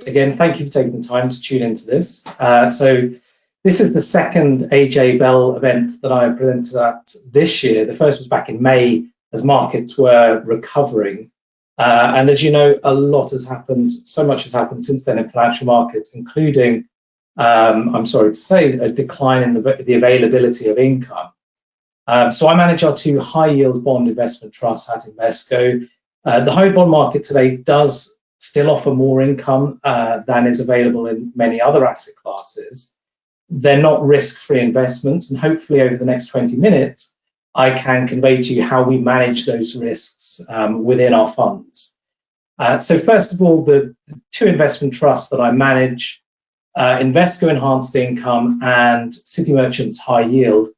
Again, thank you for taking the time to tune into this. So this is the second AJ Bell event that I presented at this year. The first was back in May as markets were recovering. And as you know, a lot has happened, so much has happened since then in financial markets, including, I'm sorry to say, a decline in the availability of income. So I manage our two high yield bond investment trusts at Invesco. The high bond market today does still offer more income than is available in many other asset classes. They're not risk-free investments, and hopefully over the next 20 minutes, I can convey to you how we manage those risks within our funds. So first of all, the two investment trusts that I manage, Invesco Enhanced Income and City Merchants High Yield,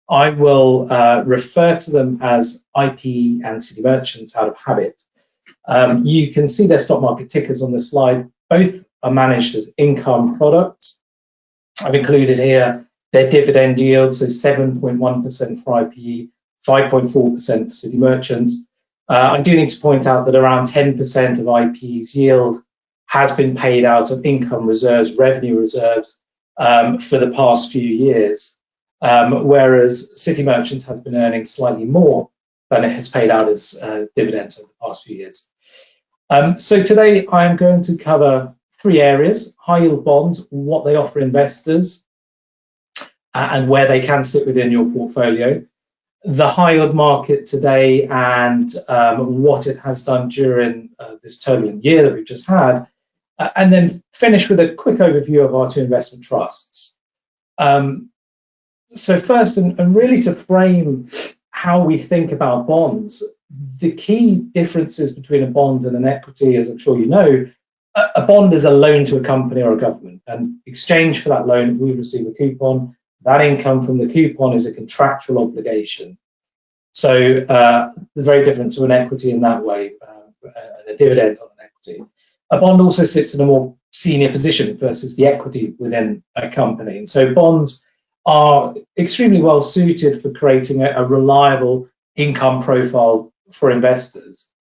I will refer to them as IPE and City Merchants out of habit. You can see their stock market tickers on the slide. Both are managed as income products. I've included here their dividend yield, so 7.1% for IPE, 5.4% for City Merchants. I do need to point out that around 10% of IPE's yield has been paid out of income reserves, revenue reserves, for the past few years, whereas City Merchants has been earning slightly more than it has paid out as dividends over the past few years. So today I'm going to cover three areas: high yield bonds, what they offer investors, and where they can sit within your portfolio, the high yield market today and what it has done during this turbulent year that we've just had, and then finish with a quick overview of our two investment trusts. So first, and really to frame how we think about bonds, the key differences between a bond and an equity, as I'm sure you know, a bond is a loan to a company or a government, and in exchange for that loan, we receive a coupon. That income from the coupon is a contractual obligation. So very different to an equity in that way, a dividend on an equity. A bond also sits in a more senior position versus the equity within a company. And so bonds are extremely well suited for creating a reliable income profile for investors.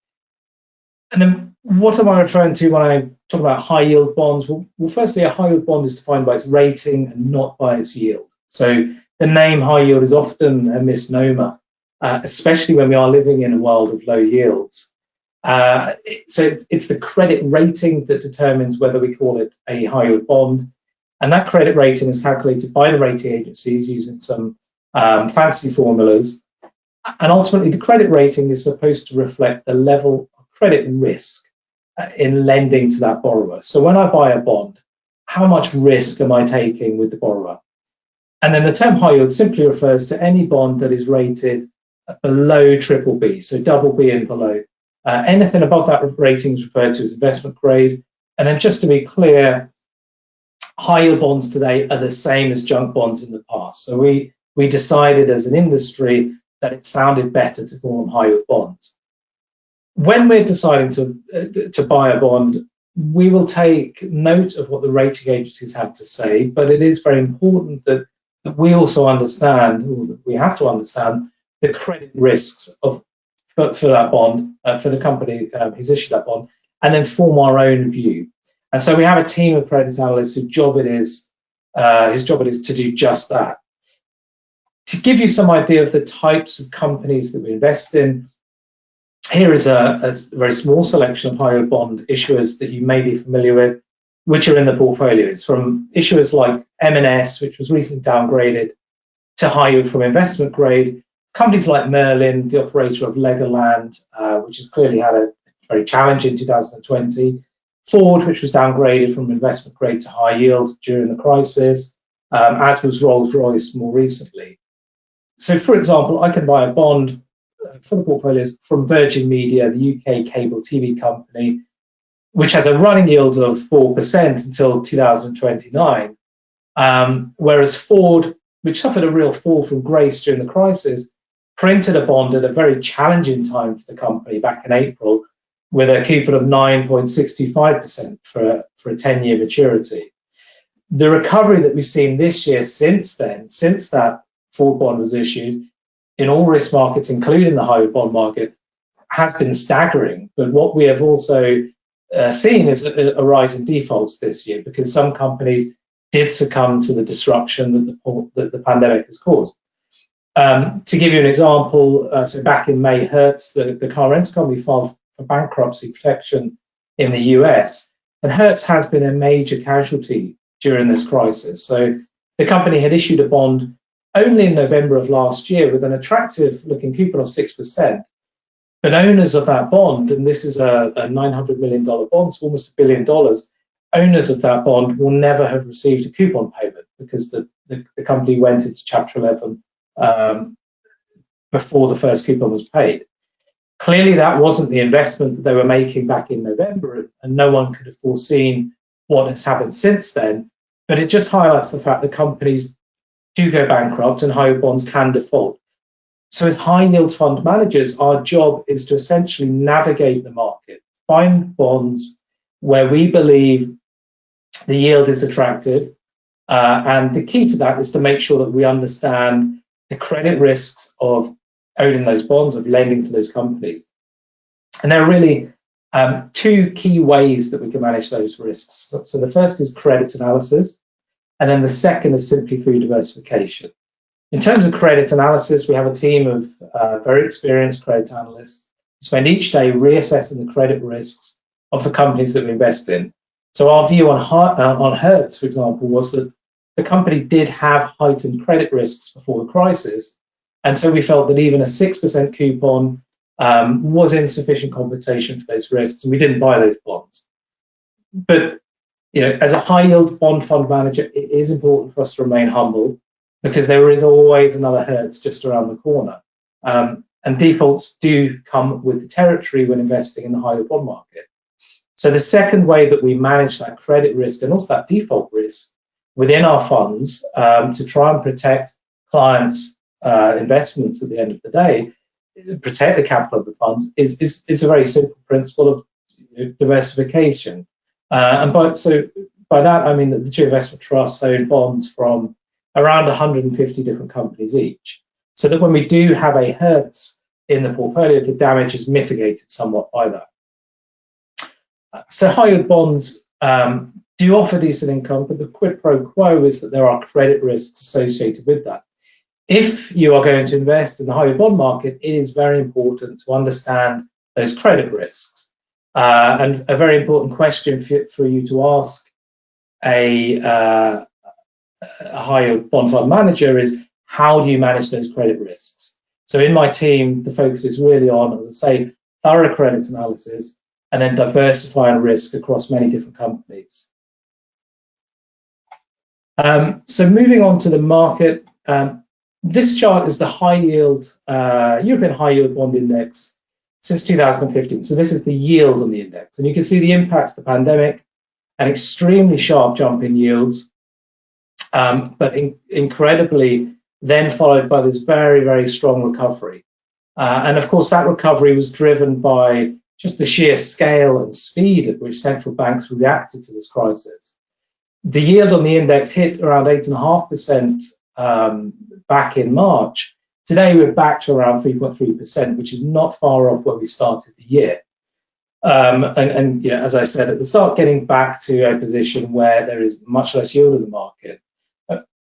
And then what am I referring to when I talk about high yield bonds? Well, firstly, a high yield bond is defined by its rating and not by its yield. So the name high yield is often a misnomer, especially when we are living in a world of low yields. So it's the credit rating that determines whether we call it a high yield bond. And that credit rating is calculated by the rating agencies using some fancy formulas. And ultimately, the credit rating is supposed to reflect the level of credit risk in lending to that borrower. So when I buy a bond, how much risk am I taking with the borrower? And then the term high yield simply refers to any bond that is rated below BBB, so double B and below. Anything above that rating is referred to as investment grade. And then just to be clear, high yield bonds today are the same as junk bonds in the past. So we decided as an industry that it sounded better to call them high yield bonds. When we're deciding to buy a bond, we will take note of what the rating agencies have to say, but it is very important that we also understand, or that we have to understand, the credit risks for that bond, for the company who's issued that bond, and then form our own view. And so we have a team of credit analysts whose job it is to do just that. To give you some idea of the types of companies that we invest in, here is a very small selection of high yield bond issuers that you may be familiar with, which are in the portfolios, from issuers like M&S, which was recently downgraded to high yield from investment grade, companies like Merlin, the operator of Legoland, which has clearly had a very challenging 2020, Ford, which was downgraded from investment grade to high yield during the crisis, as was Rolls-Royce more recently. So, for example, I can buy a bond for the portfolios from Virgin Media, the UK cable TV company, which has a running yield of 4% until 2029, whereas Ford, which suffered a real fall from grace during the crisis, printed a bond at a very challenging time for the company back in April with a coupon of 9.65% for a 10-year maturity. The recovery that we've seen this year since then, since that before the bond was issued in all risk markets, including the high yield bond market, has been staggering. But what we have also seen is a rise in defaults this year, because some companies did succumb to the disruption that the pandemic has caused. To give you an example, so back in May, Hertz, the car rental company, filed for bankruptcy protection in the US, and Hertz has been a major casualty during this crisis. So the company had issued a bond only in November of last year with an attractive looking coupon of 6%. But owners of that bond, and this is a $900 million bond, so almost $1 billion, owners of that bond will never have received a coupon payment because the company went into Chapter 11 before the first coupon was paid. Clearly, that wasn't the investment that they were making back in November, and no one could have foreseen what has happened since then. But it just highlights the fact that companies do go bankrupt and high yield bonds can default. So as high yield fund managers, our job is to essentially navigate the market, find bonds where we believe the yield is attractive. And the key to that is to make sure that we understand the credit risks of owning those bonds, of lending to those companies. And there are really two key ways that we can manage those risks. So the first is credit analysis, and then the second is simply through diversification. In terms of credit analysis, we have a team of very experienced credit analysts who spend each day reassessing the credit risks of the companies that we invest in. So our view on Hertz, for example, was that the company did have heightened credit risks before the crisis, and so we felt that even a 6% coupon was insufficient compensation for those risks, and we didn't buy those bonds. But as a high yield bond fund manager, it is important for us to remain humble, because there is always another Hertz just around the corner. And defaults do come with the territory when investing in the high yield bond market. So the second way that we manage that credit risk and also that default risk within our funds to try and protect clients' investments at the end of the day, protect the capital of the funds, is a very simple principle of diversification. And by that, I mean that the two investment trusts own bonds from around 150 different companies each, so that when we do have a Hertz in the portfolio, the damage is mitigated somewhat by that. So high yield bonds do offer decent income, but the quid pro quo is that there are credit risks associated with that. If you are going to invest in the high yield bond market, it is very important to understand those credit risks. And a very important question for you to ask a high yield bond fund manager is, how do you manage those credit risks? So in my team, the focus is really on, as I say, thorough credit analysis and then diversifying risk across many different companies. So moving on to the market, this chart is the high yield European high yield bond index since 2015. So this is the yield on the index, and you can see the impact of the pandemic, an extremely sharp jump in yields, but incredibly then followed by this very, very strong recovery. And of course, that recovery was driven by just the sheer scale and speed at which central banks reacted to this crisis. The yield on the index hit around 8.5% back in March. Today, we're back to around 3.3%, which is not far off where we started the year. And as I said at the start, getting back to a position where there is much less yield in the market.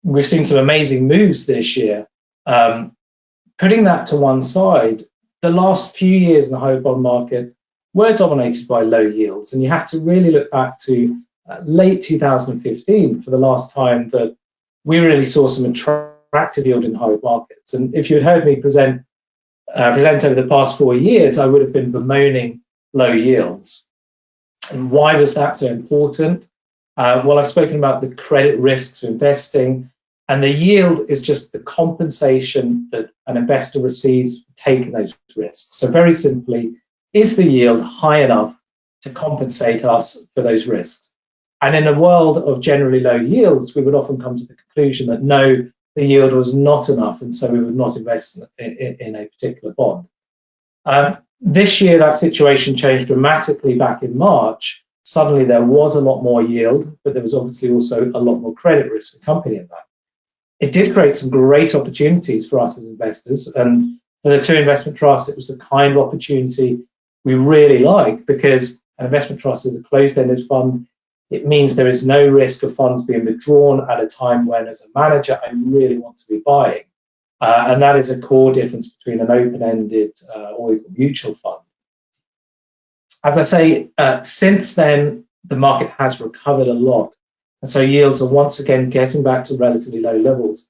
We've seen some amazing moves this year. Putting that to one side, the last few years in the high yield bond market were dominated by low yields, and you have to really look back to late 2015 for the last time that we really saw some attractive yield in high yield markets. And if you had heard me present over the past 4 years, I would have been bemoaning low yields. And why was that so important? Well, I've spoken about the credit risks of investing, and the yield is just the compensation that an investor receives for taking those risks. So very simply, is the yield high enough to compensate us for those risks? And in a world of generally low yields, we would often come to the conclusion that no, the yield was not enough, and so we would not invest in a particular bond. This year, that situation changed dramatically back in March. Suddenly, there was a lot more yield, but there was obviously also a lot more credit risk accompanying that. it did create some great opportunities for us as investors. And for the two investment trusts, it was the kind of opportunity we really like, because an investment trust is a closed-ended fund. It means there is no risk of funds being withdrawn at a time when, as a manager, I really want to be buying. And that is a core difference between an open-ended or mutual fund. As I say, since then, the market has recovered a lot. And so yields are once again getting back to relatively low levels.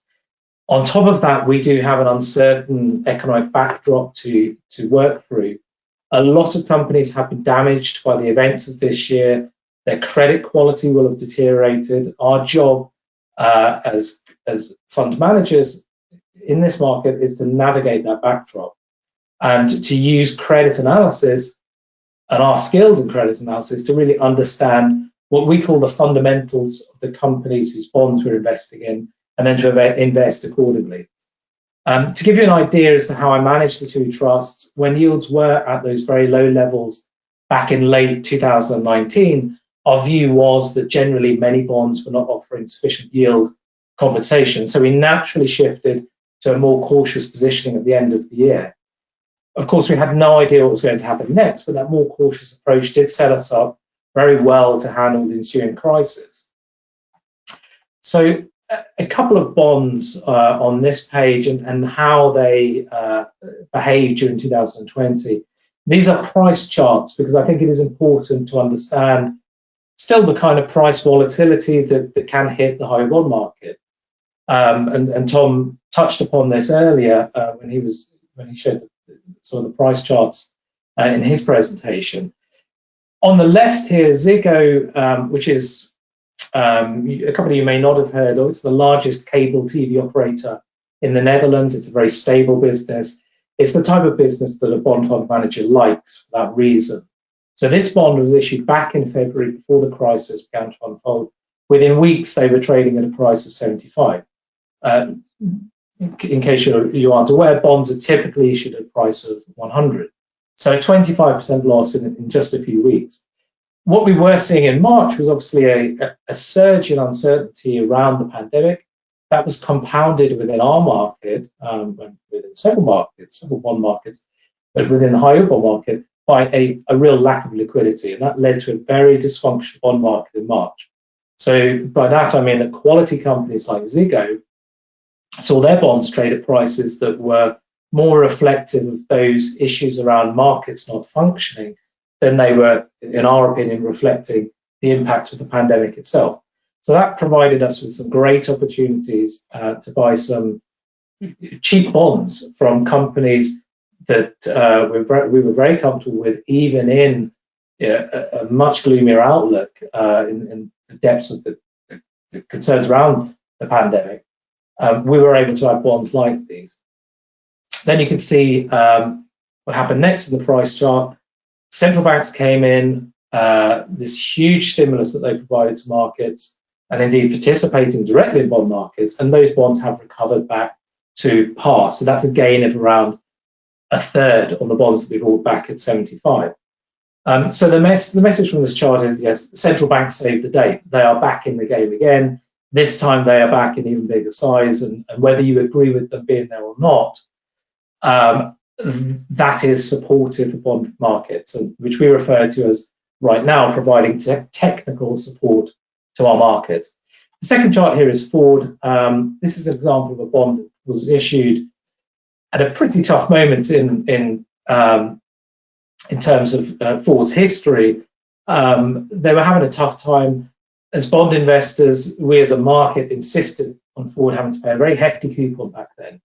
On top of that, we do have an uncertain economic backdrop to work through. A lot of companies have been damaged by the events of this year. Their credit quality will have deteriorated. Our job as fund managers in this market is to navigate that backdrop and to use credit analysis and our skills in credit analysis to really understand what we call the fundamentals of the companies whose bonds we're investing in, and then to invest accordingly. To give you an idea as to how I manage the two trusts, when yields were at those very low levels back in late 2019, our view was that generally many bonds were not offering sufficient yield compensation. So we naturally shifted to a more cautious positioning at the end of the year. Of course, we had no idea what was going to happen next, but that more cautious approach did set us up very well to handle the ensuing crisis. So a couple of bonds on this page and how they behaved during 2020. These are price charts because I think it is important to understand still the kind of price volatility that can hit the high bond market. And Tom touched upon this earlier when he showed some of the price charts in his presentation. On the left here, Ziggo, which is a company you may not have heard of. It's the largest cable TV operator in the Netherlands. It's a very stable business. It's the type of business that a bond fund manager likes for that reason. So this bond was issued back in February before the crisis began to unfold. Within weeks, they were trading at a price of 75. In case you aren't aware, bonds are typically issued at a price of 100. So a 25% loss in just a few weeks. What we were seeing in March was obviously a surge in uncertainty around the pandemic. That was compounded within our market, within several bond markets, but within the high yield bond market by a real lack of liquidity. And that led to a very dysfunctional bond market in March. So by that, I mean that quality companies like Ziggo saw their bonds trade at prices that were more reflective of those issues around markets not functioning than they were, in our opinion, reflecting the impact of the pandemic itself. So that provided us with some great opportunities to buy some cheap bonds from companies that we were very comfortable with, even in a much gloomier outlook in the depths of the concerns around the pandemic. We were able to add bonds like these. Then you can see what happened next in the price chart. Central banks came in, this huge stimulus that they provided to markets, and indeed participating directly in bond markets, and those bonds have recovered back to par. So that's a gain of around a third on the bonds that we bought back at 75. So the message from this chart is, yes, central banks saved the day. They are back in the game again. This time they are back in even bigger size, and whether you agree with them being there or not, that is supportive of bond markets, and which we refer to as right now providing technical support to our market. The second chart here is Ford. This is an example of a bond that was issued at a pretty tough moment in terms of Ford's history. They were having a tough time. As bond investors, we as a market insisted on Ford having to pay a very hefty coupon back then.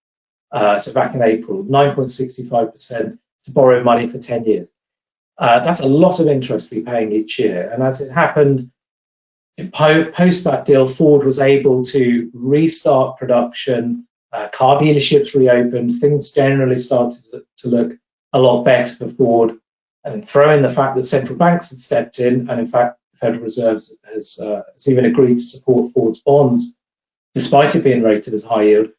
So back in April, 9.65% to borrow money for 10 years. That's a lot of interest to be paying each year. And as it happened, post that deal, Ford was able to restart production, car dealerships reopened, things generally started to look a lot better for Ford. And throw in the fact that central banks had stepped in, and in fact, the Federal Reserve has even agreed to support Ford's bonds, despite it being rated as high yield.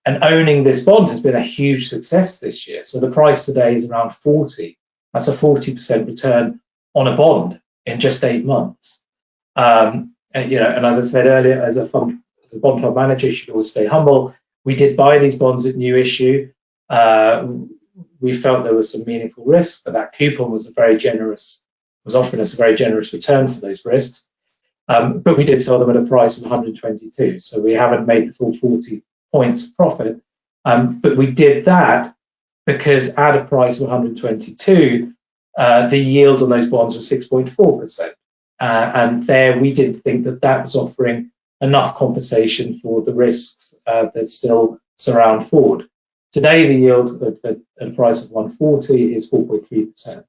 And owning this bond has been a huge success this year. So the price today is around 40. That's a 40% return on a bond in just 8 months. And as I said earlier, as a fund as a bond fund manager, you should always stay humble. We did buy these bonds at new issue. We felt there was some meaningful risk, but that coupon was offering us a very generous return for those risks. But we did sell them at a price of 122, so we haven't made the full 40 points of profit. But we did that because at a price of 122, the yield on those bonds was 6.4%. And there we didn't think that was offering enough compensation for the risks that still surround Ford. Today, the yield at a price of 140 is 4.3%.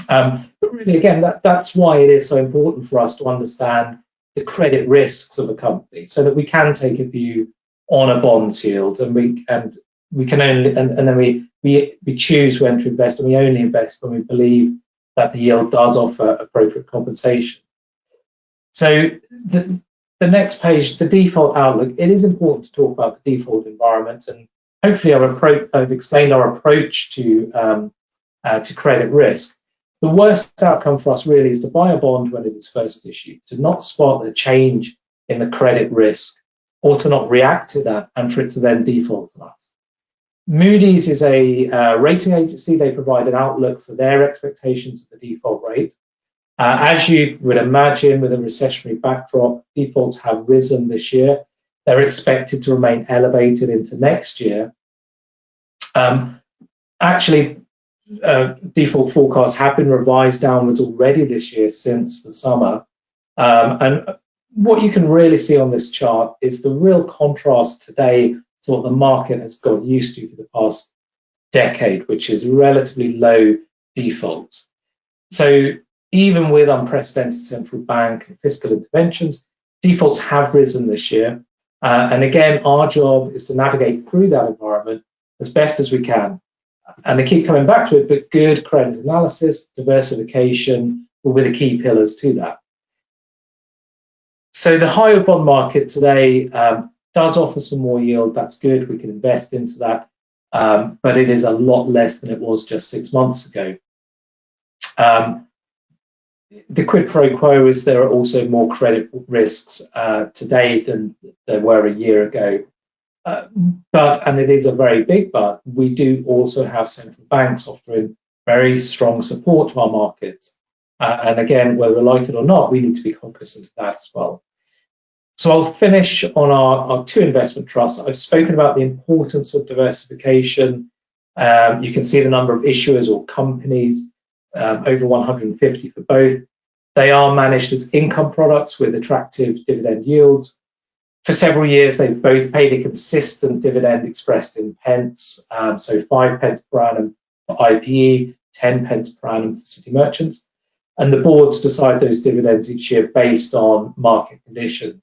But really, again, that's why it is so important for us to understand the credit risks of a company, so that we can take a view on a bond's yield, and we can only and then we choose when to invest, and we only invest when we believe that the yield does offer appropriate compensation. So the next page, the default outlook. It is important to talk about the default environment, and hopefully I've explained our approach to credit risk. The worst outcome for us really is to buy a bond when it is first issued, to not spot a change in the credit risk, or to not react to that, and for it to then default on us. Moody's is a rating agency. They provide an outlook for their expectations of the default rate. As you would imagine, with a recessionary backdrop, defaults have risen this year. They're expected to remain elevated into next year. Default forecasts have been revised downwards already this year since the summer. And what you can really see on this chart is the real contrast today to what the market has got used to for the past decade, which is relatively low defaults. So even with unprecedented central bank and fiscal interventions, defaults have risen this year. And again, our job is to navigate through that environment as best as we can. And they keep coming back to it, but good credit analysis, diversification will be the key pillars to that. So the high yield bond market today does offer some more yield. That's good. We can invest into that, but it is a lot less than it was just 6 months ago. The quid pro quo is there are also more credit risks today than there were a year ago. But, and it is a very big but, we do also have central banks offering very strong support to our markets. And again, whether we like it or not, we need to be cognizant of that as well. So I'll finish on our two investment trusts. I've spoken about the importance of diversification. You can see the number of issuers or companies, over 150 for both. They are managed as income products with attractive dividend yields. For several years, they've both paid a consistent dividend expressed in pence, so 5 pence per annum for IPE, 10 pence per annum for City Merchants. And the boards decide those dividends each year based on market conditions.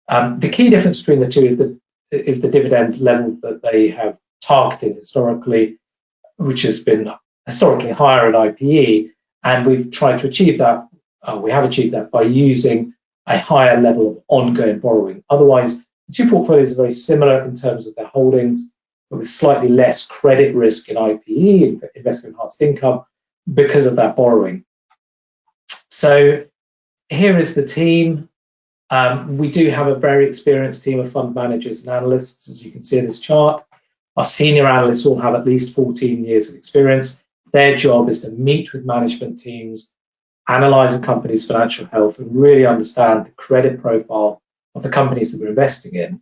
The key difference between the two is the dividend level that they have targeted historically, which has been historically higher at IPE, and we've tried to achieve that. We have achieved that by using a higher level of ongoing borrowing. Otherwise, the two portfolios are very similar in terms of their holdings, but with slightly less credit risk in IPE, investment enhanced income, because of that borrowing. So here is the team. We do have a very experienced team of fund managers and analysts, as you can see in this chart. Our senior analysts all have at least 14 years of experience. Their job is to meet with management teams, analyze a company's financial health, and really understand the credit profile of the companies that we're investing in.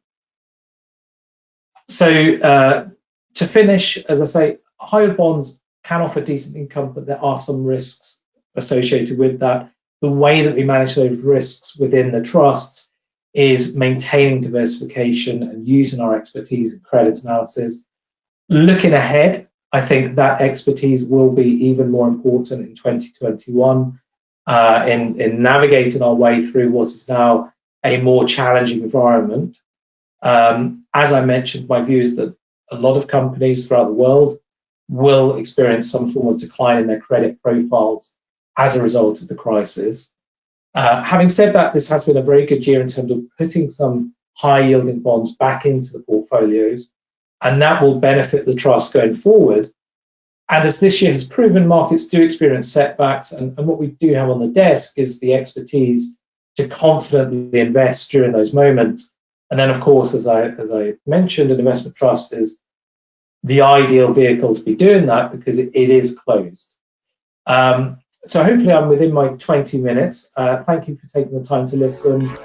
So to finish, as I say, high yield bonds can offer decent income, but there are some risks associated with that. The way that we manage those risks within the trusts is maintaining diversification and using our expertise in credit analysis. Looking ahead, I think that expertise will be even more important in 2021 in navigating our way through what is now a more challenging environment. As I mentioned, my view is that a lot of companies throughout the world will experience some form of decline in their credit profiles as a result of the crisis. Having said that, this has been a very good year in terms of putting some high yielding bonds back into the portfolios, and that will benefit the trust going forward. And as this year has proven, markets do experience setbacks, and what we do have on the desk is the expertise to confidently invest during those moments And then, of course, as I mentioned, an investment trust is the ideal vehicle to be doing that because it is closed. So hopefully I'm within my 20 minutes. Thank you for taking the time to listen.